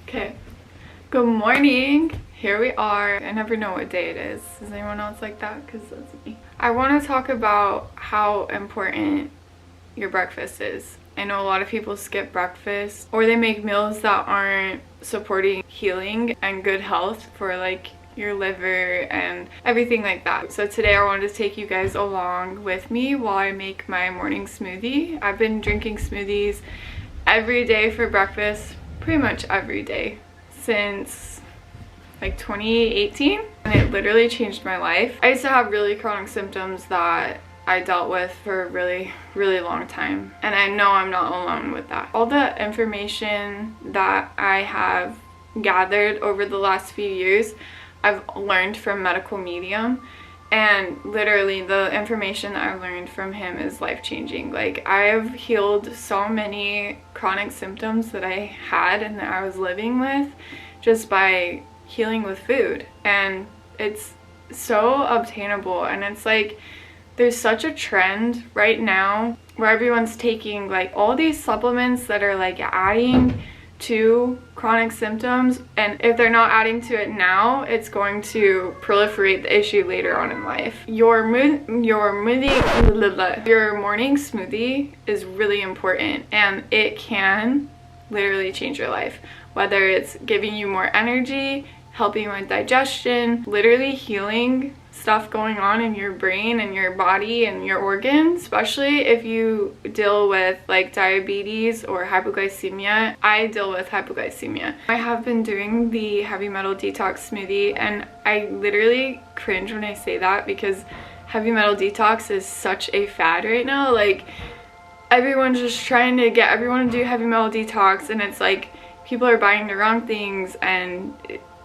Okay, good morning. Here we are. I never know what day it is. Is anyone else like that? Because that's me. I want to talk about how important your breakfast is. I know a lot of people skip breakfast or they make meals that aren't supporting healing and good health for like your liver and everything like that. So today I wanted to take you guys along with me while I make my morning smoothie. I've been drinking smoothies every day for breakfast, pretty much every day since like 2018, and it literally changed my life. I used to have really chronic symptoms that I dealt with for a really long time, and I know I'm not alone with that. All the information that I have gathered over the last few years I've learned from Medical Medium, and literally the information that I've learned from him is life-changing. Like, I've healed so many chronic symptoms that I had and that I was living with just by healing with food, and it's so obtainable. And it's like there's such a trend right now where everyone's taking like all these supplements that are like adding to chronic symptoms, and if they're not adding to it now, it's going to proliferate the issue later on in life. Your morning smoothie is really important, and it can literally change your life, whether it's giving you more energy, helping with digestion, literally healing stuff going on in your brain and your body and your organs, especially if you deal with like diabetes or hypoglycemia. I deal with hypoglycemia. I have been doing the heavy metal detox smoothie, and I literally cringe when I say that because heavy metal detox is such a fad right now. Like, everyone's just trying to get everyone to do heavy metal detox, and it's like people are buying the wrong things, and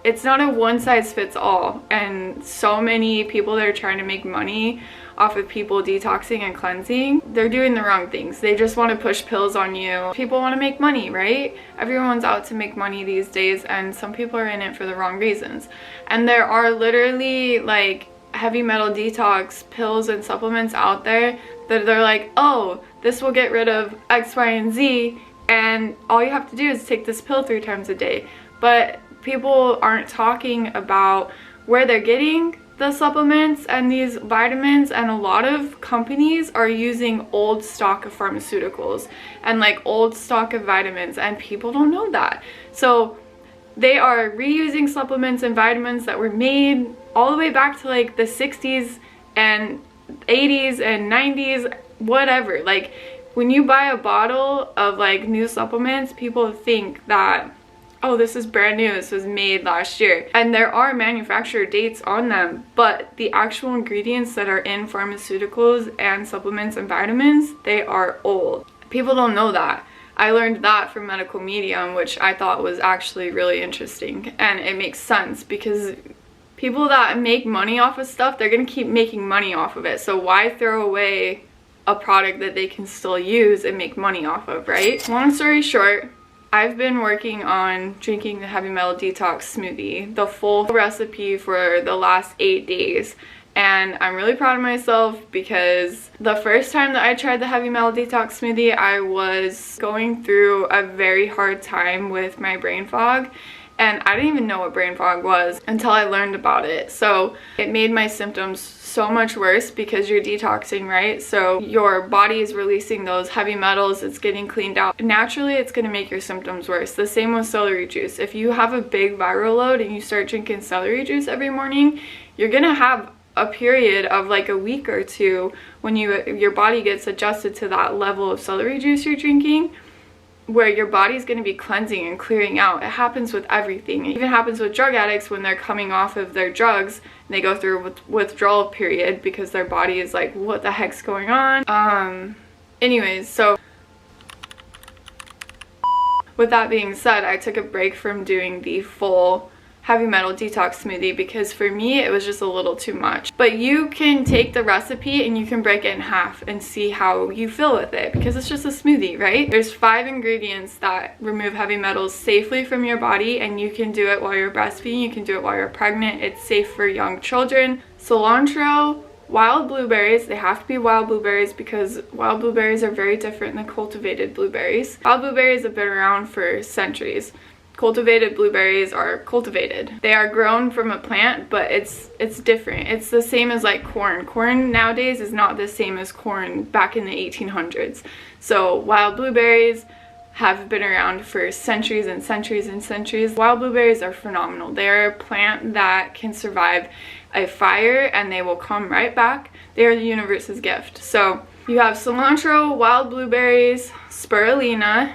it's not a one-size-fits-all, and so many people that are trying to make money off of people detoxing and cleansing, they're doing the wrong things. They just want to push pills on you. People want to make money, right? Everyone's out to make money these days, and some people are in it for the wrong reasons. And there are literally like heavy metal detox pills and supplements out there that they're like, oh, this will get rid of X, Y, and Z, and all you have to do is take this pill 3 times a day. But people aren't talking about where they're getting the supplements and these vitamins, and a lot of companies are using old stock of pharmaceuticals and like old stock of vitamins, and people don't know that. So they are reusing supplements and vitamins that were made all the way back to like the 60s and 80s and 90s, whatever. Like, when you buy a bottle of like new supplements, people think that, oh, this is brand new, this was made last year. And there are manufacturer dates on them, but the actual ingredients that are in pharmaceuticals and supplements and vitamins, they are old. People don't know that. I learned that from Medical Medium, which I thought was actually really interesting. And it makes sense because people that make money off of stuff, they're gonna keep making money off of it. So why throw away a product that they can still use and make money off of, right? Long story short, I've been working on drinking the heavy metal detox smoothie, the full recipe, for the last 8 days. And I'm really proud of myself because the first time that I tried the heavy metal detox smoothie, I was going through a very hard time with my brain fog. And I didn't even know what brain fog was until I learned about it. So it made my symptoms so much worse because you're detoxing, right? So your body is releasing those heavy metals, it's getting cleaned out. Naturally, it's gonna make your symptoms worse. The same with celery juice. If you have a big viral load and you start drinking celery juice every morning, you're gonna have a period of like a week or two when your body gets adjusted to that level of celery juice you're drinking, where your body's going to be cleansing and clearing out. It happens with everything. It even happens with drug addicts when they're coming off of their drugs and they go through a withdrawal period because their body is like, what the heck's going on? Anyways, so with that being said, I took a break from doing the full heavy metal detox smoothie because for me it was just a little too much. But you can take the recipe and you can break it in half and see how you feel with it, because it's just a smoothie, right? There's 5 ingredients that remove heavy metals safely from your body, and you can do it while you're breastfeeding, you can do it while you're pregnant. It's safe for young children. Cilantro, wild blueberries, they have to be wild blueberries because wild blueberries are very different than cultivated blueberries. Wild blueberries have been around for centuries. cultivated blueberries are cultivated. They are grown from a plant, but it's different. It's the same as like corn. Corn nowadays is not the same as corn back in the 1800s. So wild blueberries have been around for centuries and centuries and centuries. Wild blueberries are phenomenal. They're a plant that can survive a fire and they will come right back. They are the universe's gift. So you have cilantro, wild blueberries, spirulina,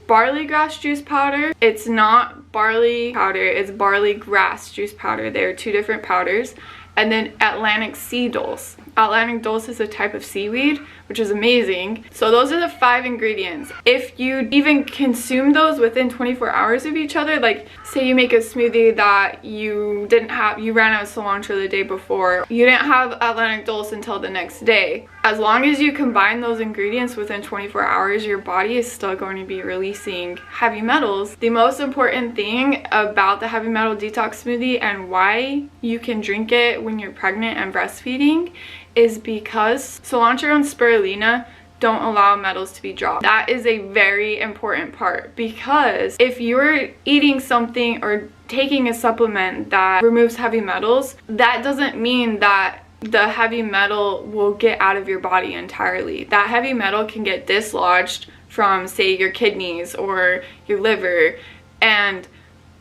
barley grass juice powder. It's not barley powder, it's barley grass juice powder. They are two different powders. And then Atlantic sea dulse. Atlantic dulse is a type of seaweed, which is amazing. So those are the 5 ingredients. If you even consume those within 24 hours of each other, like say you make a smoothie that you ran out of cilantro the day before, you didn't have Atlantic dulse until the next day. As long as you combine those ingredients within 24 hours, your body is still going to be releasing heavy metals. The most important thing about the heavy metal detox smoothie and why you can drink it when you're pregnant and breastfeeding is because cilantro and spirulina don't allow metals to be dropped. That is a very important part, because if you're eating something or taking a supplement that removes heavy metals, that doesn't mean that the heavy metal will get out of your body entirely. That heavy metal can get dislodged from, say, your kidneys or your liver, and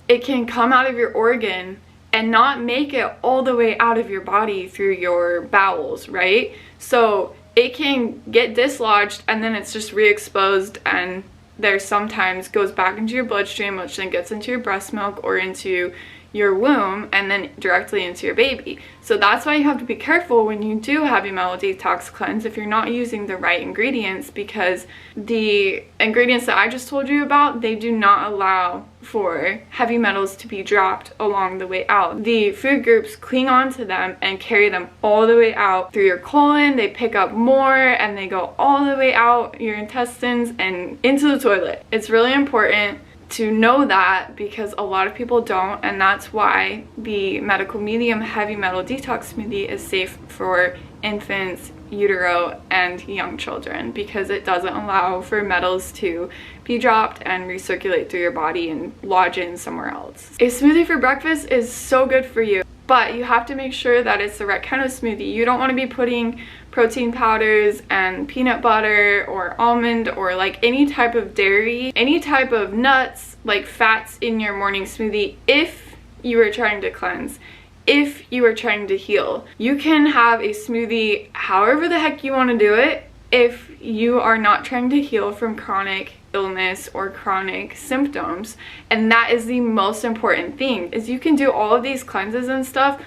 it can come out of your organ and not make it all the way out of your body through your bowels, right? So it can get dislodged and then it's just re-exposed, and there sometimes goes back into your bloodstream, which then gets into your breast milk or into your womb and then directly into your baby. So that's why you have to be careful when you do heavy metal detox cleanse if you're not using the right ingredients, because the ingredients that I just told you about, they do not allow for heavy metals to be dropped along the way out. The food groups cling on to them and carry them all the way out through your colon. They pick up more and they go all the way out your intestines and into the toilet. It's really important to know that, because a lot of people don't, and that's why the medical medium heavy metal detox smoothie is safe for infants, utero, and young children, because it doesn't allow for metals to be dropped and recirculate through your body and lodge in somewhere else. A smoothie for breakfast is so good for you, but you have to make sure that it's the right kind of smoothie. You don't want to be putting protein powders and peanut butter or almond or like any type of dairy, any type of nuts, like fats in your morning smoothie if you are trying to cleanse, if you are trying to heal. You can have a smoothie however the heck you want to do it if you are not trying to heal from chronic illness or chronic symptoms. And that is the most important thing, is you can do all of these cleanses and stuff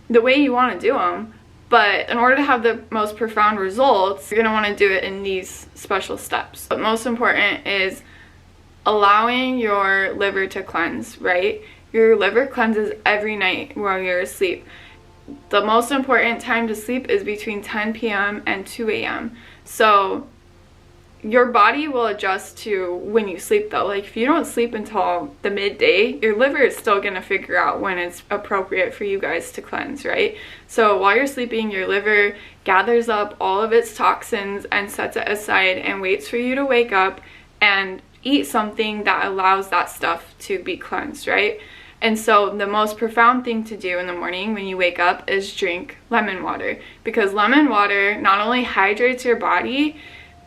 the way you want to do them, but in order to have the most profound results, you're going to want to do it in these special steps. But most important is allowing your liver to cleanse, right? Your liver cleanses every night while you're asleep. The most important time to sleep is between 10 p.m. and 2 a.m. So your body will adjust to when you sleep though. Like if you don't sleep until the midday, your liver is still going to figure out when it's appropriate for you guys to cleanse, right? So while you're sleeping, your liver gathers up all of its toxins and sets it aside and waits for you to wake up and eat something that allows that stuff to be cleansed, right? And so the most profound thing to do in the morning when you wake up is drink lemon water, because lemon water not only hydrates your body,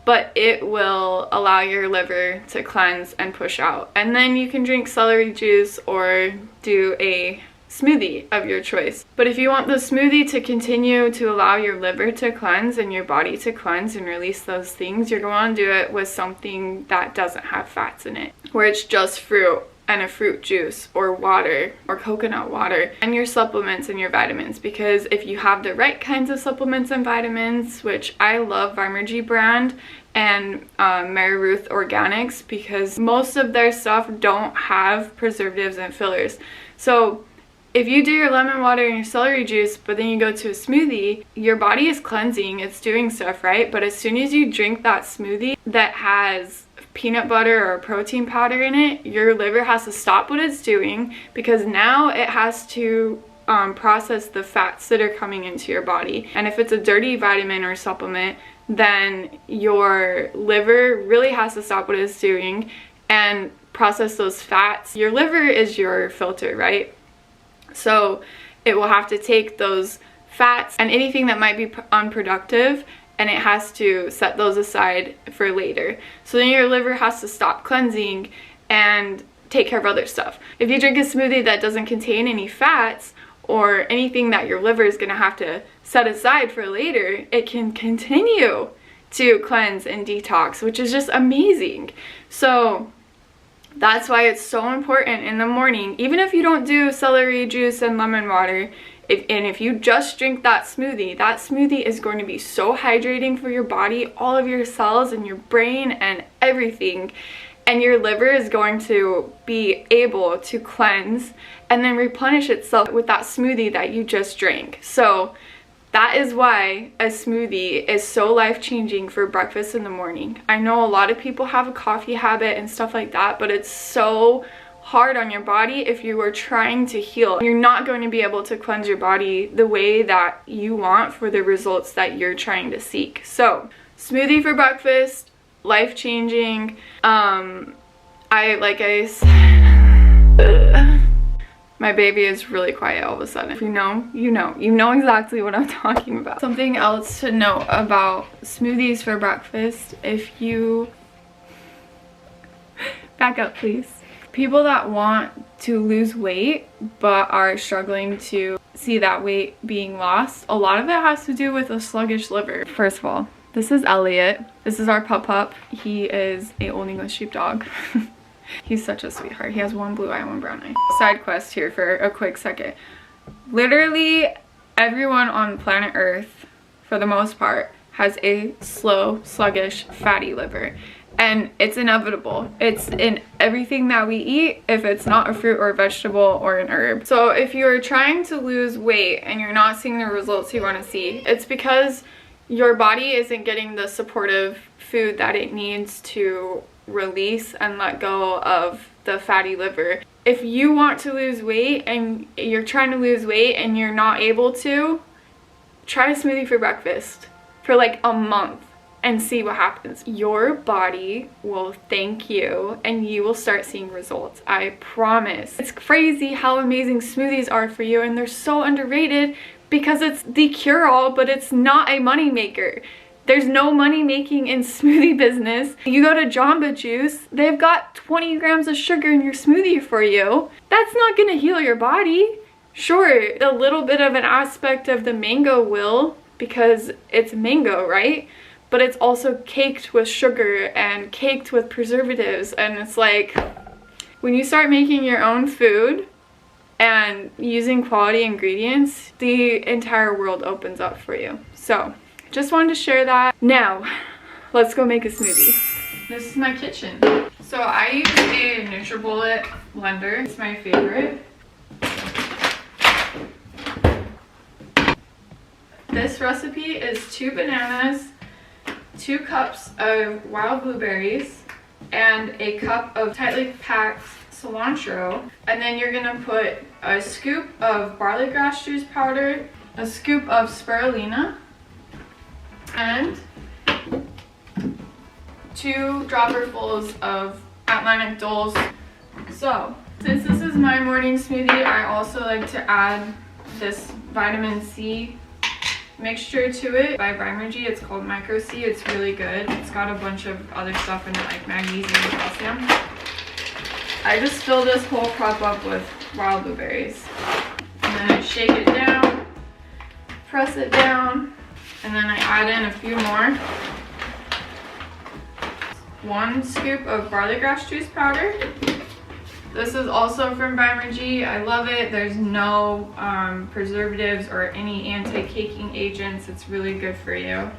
but it will allow your liver to cleanse and push out. And then you can drink celery juice or do a smoothie of your choice. But if you want the smoothie to continue to allow your liver to cleanse and your body to cleanse and release those things, you're going to do it with something that doesn't have fats in it, where it's just fruit and a fruit juice or water or coconut water, and your supplements and your vitamins. Because if you have the right kinds of supplements and vitamins, which I love Vimergy brand and Mary Ruth Organics, because most of their stuff don't have preservatives and fillers. So if you do your lemon water and your celery juice, but then you go to a smoothie, your body is cleansing, it's doing stuff, right? But as soon as you drink that smoothie that has peanut butter or protein powder in it, your liver has to stop what it's doing, because now it has to process the fats that are coming into your body. And if it's a dirty vitamin or supplement, then your liver really has to stop what it's doing and process those fats. Your liver is your filter, right? So it will have to take those fats and anything that might be unproductive, and it has to set those aside for later. So then your liver has to stop cleansing and take care of other stuff. If you drink a smoothie that doesn't contain any fats or anything that your liver is gonna have to set aside for later, it can continue to cleanse and detox, which is just amazing. So that's why it's so important in the morning, even if you don't do celery juice and lemon water, if you just drink that smoothie is going to be so hydrating for your body, all of your cells and your brain and everything. And your liver is going to be able to cleanse and then replenish itself with that smoothie that you just drank. So that is why a smoothie is so life-changing for breakfast in the morning. I know a lot of people have a coffee habit and stuff like that, but it's so hard on your body if you are trying to heal. You're not going to be able to cleanse your body the way that you want for the results that you're trying to seek. So, smoothie for breakfast, life-changing. I said, my baby is really quiet all of a sudden. If you know exactly what I'm talking about. Something else to note about smoothies for breakfast, if you back up please. People that want to lose weight but are struggling to see that weight being lost, a lot of it has to do with a sluggish liver. First of all, this is Elliot. This is our pup. He is a Old English sheepdog. He's such a sweetheart. He has one blue eye and one brown eye. Side quest here for a quick second. Literally everyone on planet Earth, for the most part, has a slow, sluggish, fatty liver. And it's inevitable. It's in everything that we eat, if it's not a fruit or a vegetable or an herb. So if you're trying to lose weight and you're not seeing the results you want to see, it's because your body isn't getting the supportive food that it needs to release and let go of the fatty liver. If you want to lose weight and you're trying to lose weight and you're not able to, try a smoothie for breakfast for like a month and see what happens. Your body will thank you and you will start seeing results. I promise. It's crazy how amazing smoothies are for you, and they're so underrated because it's the cure-all, but it's not a money maker. There's no money making in smoothie business. You go to Jamba Juice, they've got 20 grams of sugar in your smoothie for you. That's not gonna heal your body. Sure, a little bit of an aspect of the mango will, because it's mango, right? But it's also caked with sugar and caked with preservatives, and it's like, when you start making your own food and using quality ingredients, the entire world opens up for you. So, just wanted to share that. Now, let's go make a smoothie. This is my kitchen. So I use a NutriBullet blender. It's my favorite. This recipe is 2 bananas, 2 cups of wild blueberries, and a cup of tightly packed cilantro. And then you're gonna put a scoop of barley grass juice powder, a scoop of spirulina, and 2 dropperfuls of Atlantic Dulse. So, since this is my morning smoothie, I also like to add this vitamin C mixture to it by Vimergy. It's called Micro C. It's really good. It's got a bunch of other stuff in it like magnesium and calcium. I just fill this whole cup up with wild blueberries. And then I shake it down, press it down, and then I add in a few more. 1 scoop of barley grass juice powder. This is also from Vimergy. I love it. There's no preservatives or any anti-caking agents. It's really good for you.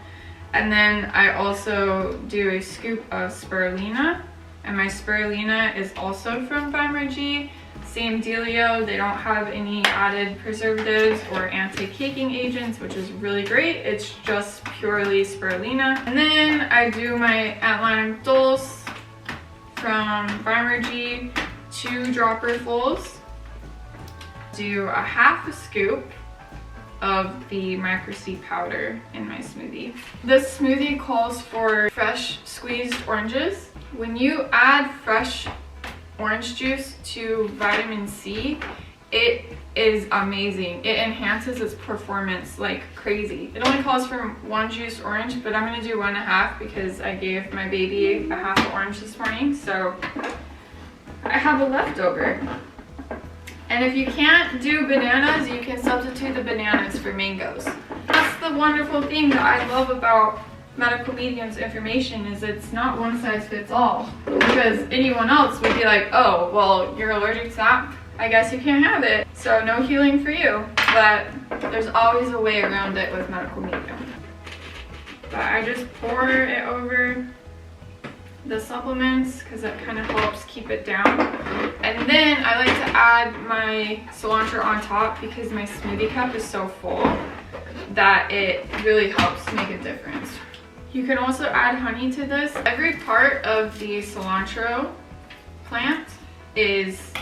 And then I also do a scoop of spirulina. And my spirulina is also from Vimergy. Same dealio. They don't have any added preservatives or anti-caking agents, which is really great. It's just purely spirulina. And then I do my Atlantic Dulse from Vimergy. 2 dropperfuls. Do a half a scoop of the Micro C powder in my smoothie. This smoothie calls for fresh squeezed oranges. When you add fresh orange juice to vitamin C, it is amazing. It enhances its performance like crazy. It only calls for 1 juiced orange, but I'm gonna do 1.5 because I gave my baby a half of orange this morning, so I have a leftover. And if you can't do bananas, you can substitute the bananas for mangoes. That's the wonderful thing that I love about medical mediums information, is it's not one size fits all. Because anyone else would be like, oh, well, you're allergic to that, I guess you can't have it. So no healing for you. But there's always a way around it with medical medium. But I just pour it over the supplements because it kind of helps keep it down. And then I like to add my cilantro on top because my smoothie cup is so full that it really helps make a difference. You can also add honey to this. Every part of the cilantro plant is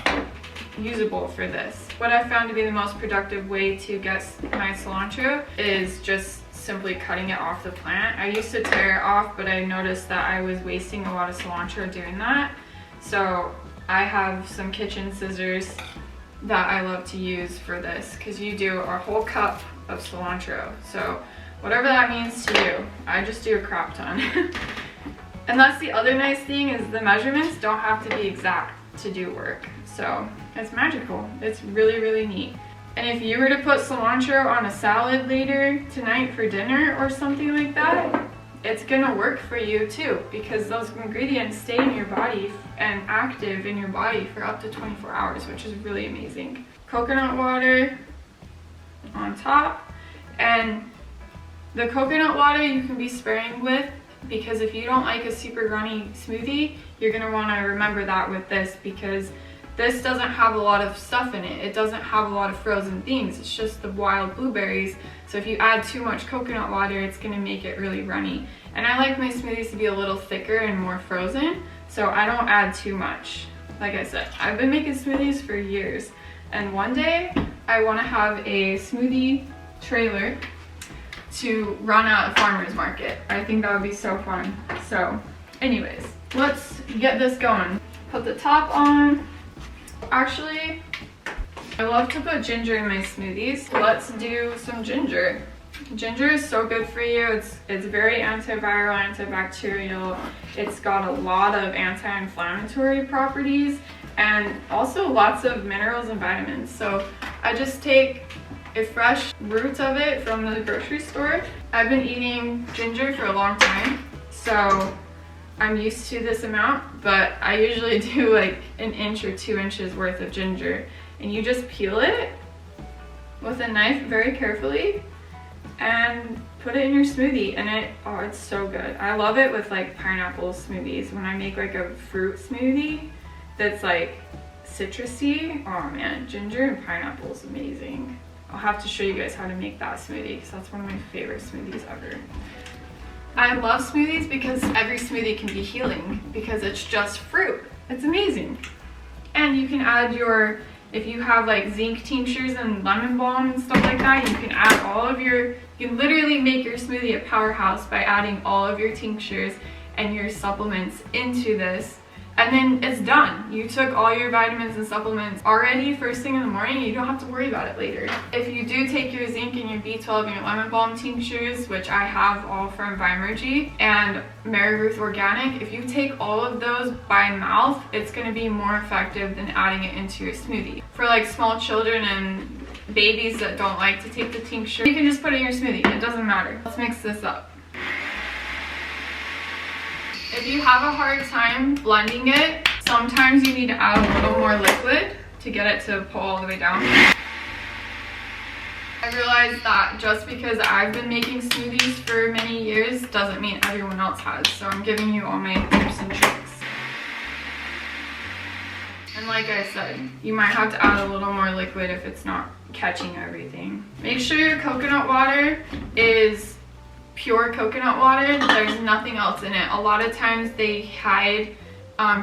usable for this. What I found to be the most productive way to get my cilantro is just simply cutting it off the plant. I used to tear it off, but I noticed that I was wasting a lot of cilantro doing that. So I have some kitchen scissors that I love to use for this, because you do a whole cup of cilantro. So whatever that means to you, I just do a crap ton. And that's the other nice thing, is the measurements don't have to be exact to do work. So it's magical. It's really, really neat. And if you were to put cilantro on a salad later tonight for dinner or something like that, it's gonna work for you too, because those ingredients stay in your body and active in your body for up to 24 hours, which is really amazing. Coconut water on top, and the coconut water you can be sparing with, because if you don't like a super runny smoothie, you're gonna wanna remember that with this, because this doesn't have a lot of stuff in it. It doesn't have a lot of frozen things. It's just the wild blueberries. So if you add too much coconut water, it's gonna make it really runny. And I like my smoothies to be a little thicker and more frozen, so I don't add too much. Like I said, I've been making smoothies for years, and one day I wanna have a smoothie trailer to run at a farmer's market. I think that would be so fun. So anyways, let's get this going. Put the top on. Actually, I love to put ginger in my smoothies. Let's do some ginger. Ginger is so good for you. It's very antiviral, antibacterial. It's got a lot of anti-inflammatory properties and also lots of minerals and vitamins. So I just take a fresh root of it from the grocery store. I've been eating ginger for a long time, so I'm used to this amount, but I usually do like 1 inch or 2 inches worth of ginger. And you just peel it with a knife very carefully and put it in your smoothie, and it's so good. I love it with like pineapple smoothies. When I make like a fruit smoothie that's like citrusy, oh man, ginger and pineapple is amazing. I'll have to show you guys how to make that smoothie, because that's one of my favorite smoothies ever. I love smoothies because every smoothie can be healing, because it's just fruit. It's amazing. And you can add if you have like zinc tinctures and lemon balm and stuff like that, you can add you can literally make your smoothie a powerhouse by adding all of your tinctures and your supplements into this. And then it's done. You took all your vitamins and supplements already first thing in the morning. You don't have to worry about it later. If you do take your zinc and your B12 and your lemon balm tinctures, which I have all from Vimergy and Mary Ruth Organic, if you take all of those by mouth, it's going to be more effective than adding it into your smoothie. For like small children and babies that don't like to take the tincture, you can just put it in your smoothie. It doesn't matter. Let's mix this up. If you have a hard time blending it, sometimes you need to add a little more liquid to get it to pull all the way down. I realized that just because I've been making smoothies for many years doesn't mean everyone else has. So I'm giving you all my tips and tricks. And like I said, you might have to add a little more liquid if it's not catching everything. Make sure your coconut water is pure coconut water. There's nothing else in it. A lot of times they hide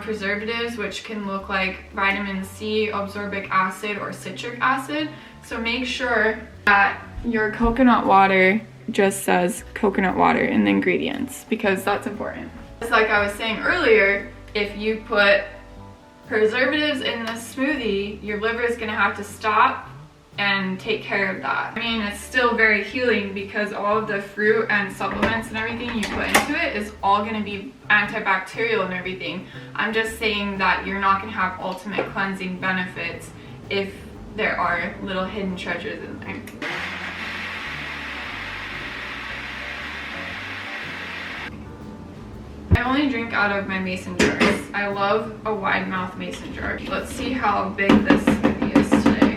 preservatives, which can look like vitamin C, absorbic acid, or citric acid. So make sure that your coconut water just says coconut water in the ingredients, because that's important. Just like I was saying earlier, if you put preservatives in this smoothie, your liver is going to have to stop and take care of that. I mean, it's still very healing because all of the fruit and supplements and everything you put into it is all going to be antibacterial and everything. I'm just saying that you're not going to have ultimate cleansing benefits if there are little hidden treasures in there. I only drink out of my mason jars. I love a wide mouth mason jar. Let's see how big this smoothie is today.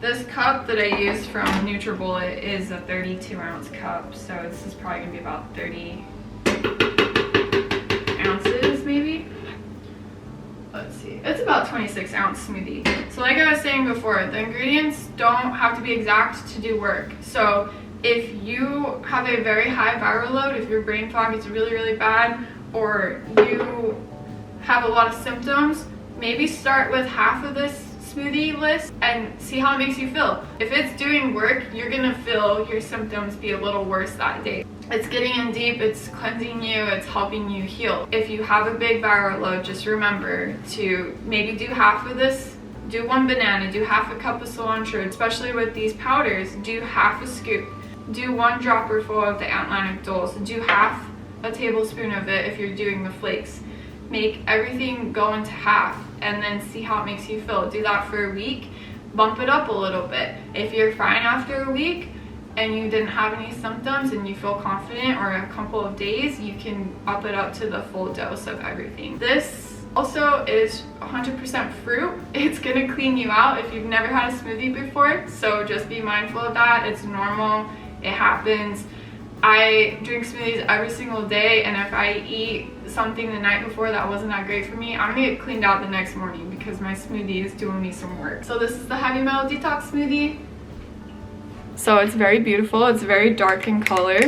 This cup that I used from NutriBullet is a 32-ounce cup, so this is probably gonna be about 30 ounces maybe. Let's see, it's about 26-ounce smoothie. So like I was saying before, the ingredients don't have to be exact to do work. So if you have a very high viral load, if your brain fog is really, really bad, or you have a lot of symptoms, maybe start with half of this smoothie list and see how it makes you feel. If it's doing work, you're gonna feel your symptoms be a little worse that day. It's getting in deep, it's cleansing you, it's helping you heal. If you have a big viral load, just remember to maybe do half of this. Do 1 banana, do half a cup of cilantro, especially with these powders, do half a scoop. Do 1 dropper full of the Atlantic Dulse. Do half a tablespoon of it if you're doing the flakes. Make everything go into half and then see how it makes you feel. Do that for a week. Bump it up a little bit. If you're fine after a week and you didn't have any symptoms and you feel confident, or a couple of days, you can up it up to the full dose of everything. This also is 100% fruit. It's gonna clean you out if you've never had a smoothie before, so just be mindful of that. It's normal. It happens. I drink smoothies every single day, and if I eat something the night before that wasn't that great for me, I'm gonna get cleaned out the next morning because my smoothie is doing me some work. So this is the Heavy Metal Detox smoothie. So it's very beautiful. It's very dark in color.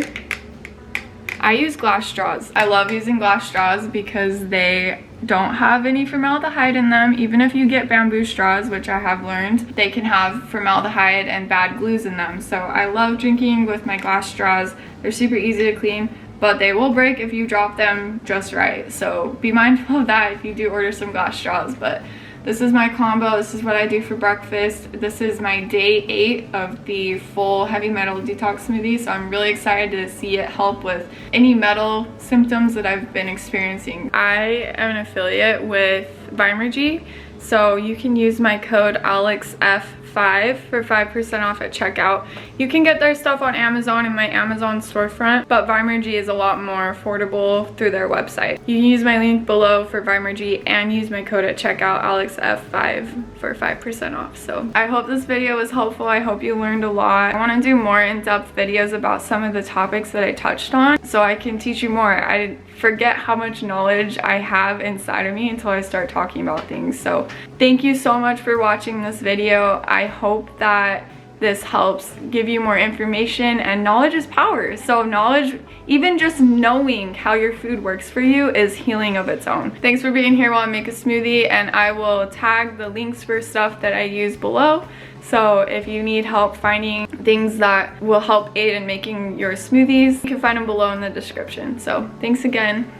I use glass straws. I love using glass straws because they don't have any formaldehyde in them. Even if you get bamboo straws, which I have learned, they can have formaldehyde and bad glues in them. So I love drinking with my glass straws. They're super easy to clean, but they will break if you drop them just right. So be mindful of that if you do order some glass straws. But this is my combo. This is what I do for breakfast. This is my day 8 of the full Heavy Metal Detox smoothie, so I'm really excited to see it help with any metal symptoms that I've been experiencing. I am an affiliate with Vimergy, so you can use my code AlexF5 for 5% off at checkout. You can get their stuff on Amazon in my Amazon storefront, but Vimergy is a lot more affordable through their website. You can use my link below for Vimergy and use my code at checkout, AlexF5, for 5% off. So I hope this video was helpful. I hope you learned a lot. I want to do more in-depth videos about some of the topics that I touched on so I can teach you more. I forget how much knowledge I have inside of me until I start talking about things. So thank you so much for watching this video. I hope that this helps give you more information, and knowledge is power. So knowledge, even just knowing how your food works for you, is healing of its own. Thanks for being here while I make a smoothie, and I will tag the links for stuff that I use below. So if you need help finding things that will help aid in making your smoothies, you can find them below in the description. So thanks again.